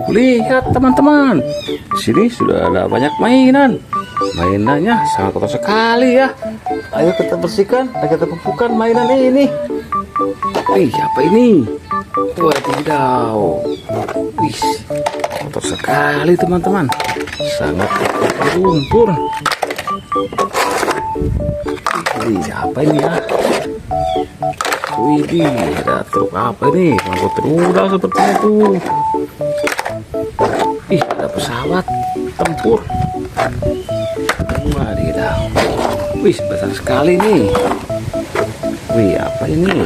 Lihat teman-teman, di sini sudah ada banyak mainan. Mainannya sangat kotor sekali ya. Ayo kita bersihkan, ayo kita kumpulkan mainan ini. Apa ini? Wadidaw. Wih, kotor sekali teman-teman. Sangat berlumpur. Apa ini ya? Wih, ada truk apa ini? Angkut rudal seperti itu. Ih, ada pesawat tempur. Wadidaw. Wih, besar sekali nih. Wih, apa ini?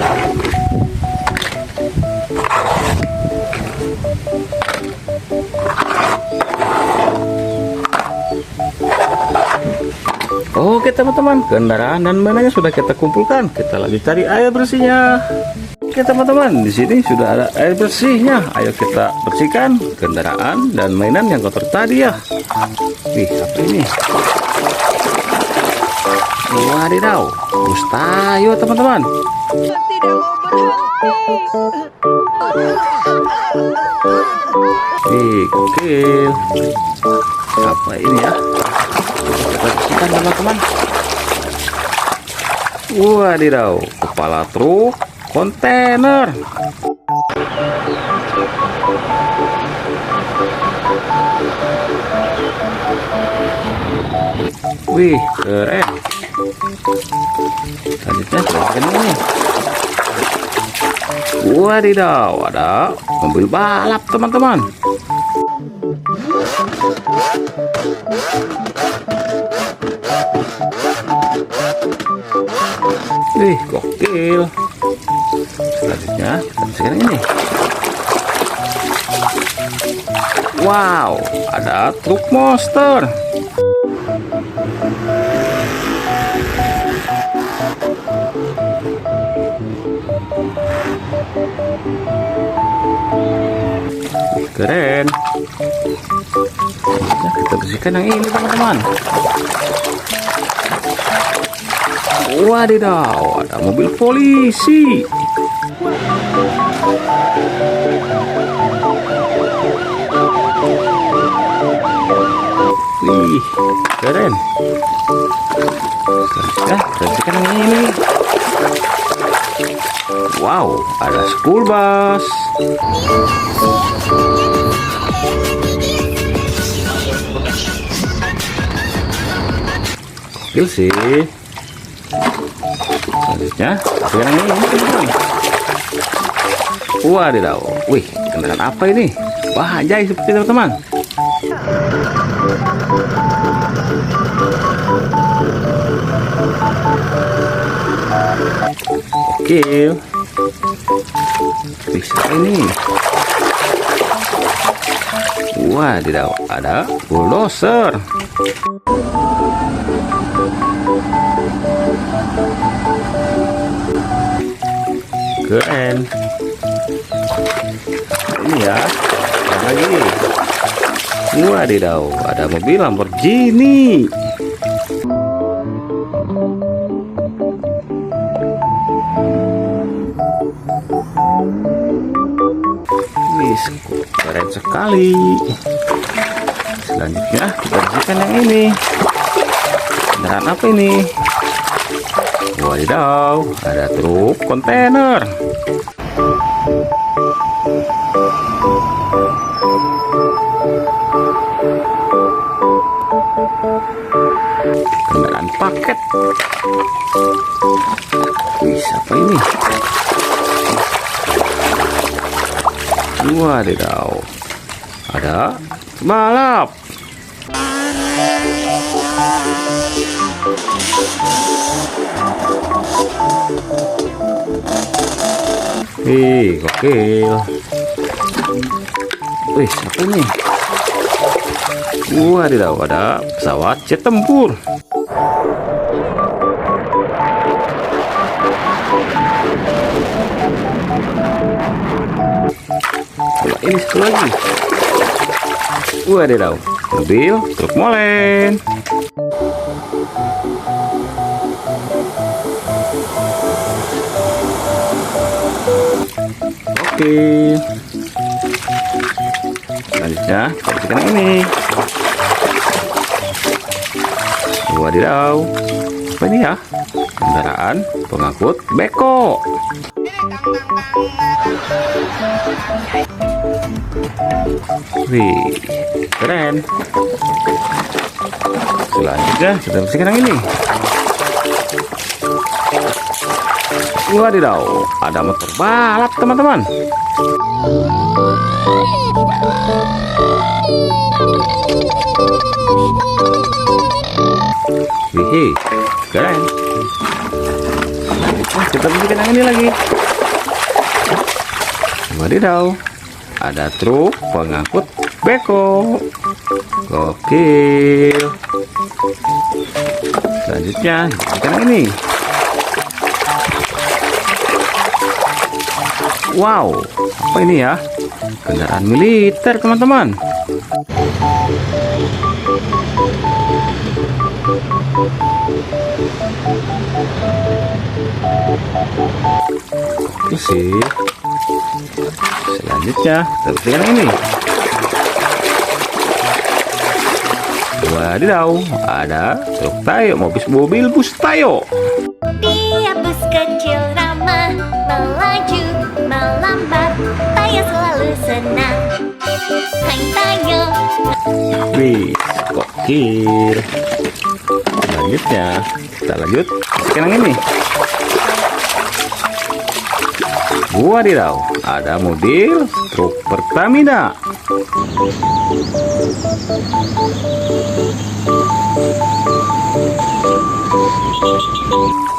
Oke teman-teman, kendaraan dan mainannya sudah kita kumpulkan. Kita lagi cari air bersihnya. Oke teman-teman, di sini sudah ada air bersihnya. Ayo kita bersihkan kendaraan dan mainan yang kotor tadi ya. Wih, apa ini? Wadidaw, Mustayo teman-teman. Tidak mau berhenti. Wih, gokil. Apa ini ya? Kita bersihkan teman-teman. Wadidaw, kepala truk kontainer. Wih, keren. Selanjutnya bersihkan ini. Wadidaw, ada mobil balap teman-teman. Wih, gokil. Selanjutnya kita bersihkan ini. Wow, ada truk monster. Wih, keren. Selanjutnya kita bersihkan yang ini teman-teman. Wadidaw, ada mobil polisi. Wih, keren. Selanjutnya kita bersihkan yang ini. Wow, ada school bus. Gokil sih. Selanjutnya sekarang ini teman-teman. Wadidaw, wih, kendaraan apa ini? Bajai seperti teman-teman. Oke, bisa ini. Wadidaw, ada bulldozer. Keren. Ini ya, apa lagi? Wadidaw, ada mobil Lamborghini. Wih, keren sekali. Selanjutnya kita bersihkan yang ini. Kendaraan apa ini? Wadidaw, ada truk kontainer. Kendaraan paket. Wih, apa ini? Wadidaw, ada balap. Wih, gokil. Wih, apa ini? Wadidaw, ada pesawat jet tempur. Coba ini satu lagi. Wadidaw, mobil truk molen. Oke. Selanjutnya kita bersihkan yang ini. Wadidaw, apa ini ya? Kendaraan pengangkut beko. Wih, keren. Selanjutnya kita bersihkan yang ini. Wadidaw, ada motor balap teman-teman. Wih, keren. Selanjutnya kita bersihkan yang ini lagi. Wadidaw, ada truk pengangkut beko. Gokil. Selanjutnya kita yang ini. Wow, apa ini ya? Kendaraan militer teman-teman. Oke sih. Selanjutnya kita bersihkan yang ini. Wadidaw, ada truk Tayo, mobil bus Tayo. Dia bus kecil ramah, melaju, melambat, Tayo selalu senang. Hai Tayo. Wih, gokil. Selanjutnya kita lanjut bersihkan yang ini. Wadidaw, ada mobil truk Pertamina.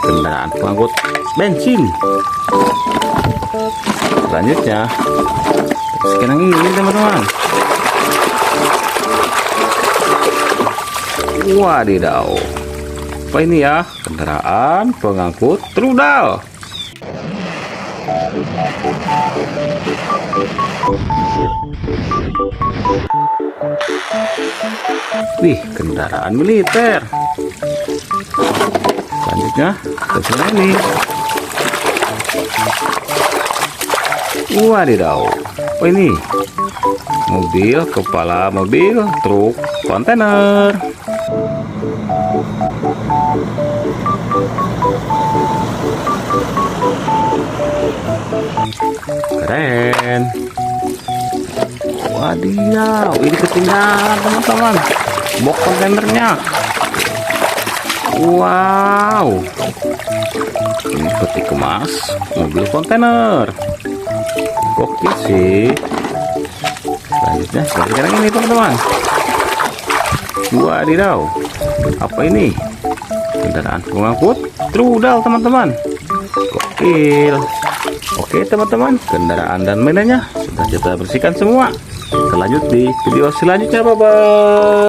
Kendaraan pengangkut bensin. Selanjutnya bersihkan yang ini teman-teman. Wadidaw, apa ini ya? Kendaraan pengangkut rudal. Wih, kendaraan militer. Selanjutnya bersihkan ini. Wadidaw, apa ini? Mobil kepala mobil truk kontainer. Keren. Wadidaw, ini ketinggalan teman-teman. Box kontainernya. Wow, ini peti kemas mobil kontainer. Oke sih. Selanjutnya sekarang ini teman-teman. Wadidaw, apa ini? Kendaraan pengangkut rudal teman-teman. Gokil. Oke teman-teman, kendaraan dan mainannya sudah kita bersihkan semua. Kita lanjut di video selanjutnya. Bye bye.